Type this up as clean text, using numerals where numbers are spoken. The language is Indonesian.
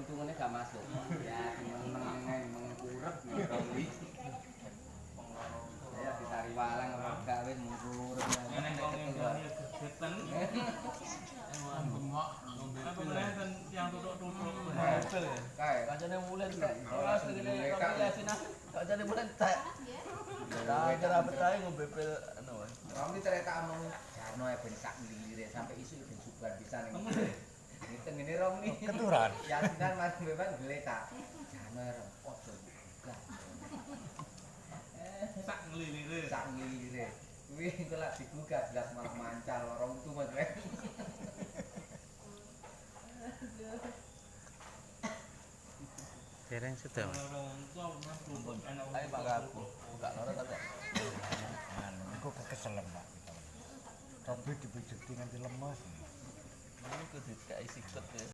orang tuanya gak masuk. Ya mengurep gitu. Ya ditari walang gak wis mengurep. Nek wong ngene gegeten. Bengok. Apa meneh ten yang tutuk-tutuk. Kae kancane mulai nek. Ora segene kok yasin aku. Kancane mulai tak. Tak kira betahe ngombe pil anu wae. Kami ternyata among jarno ya ben sak lire sampai isu ben subar bisa ning. Ngiten ngene rom nih. Keturan. Yasinan Mas Beban geletak. Jarno ya ojo. Sak nglilire. Sak lire. Kuwi engko lak digugat jelas malah mancal orang tu Mas. Dereng sudah. Ayo Pak aku. Enggak loro ta, Pak. Anu, iku kekeselem, Pak. Tapi dipijeti nganti lemes. Ini kudu dikai sikut ya.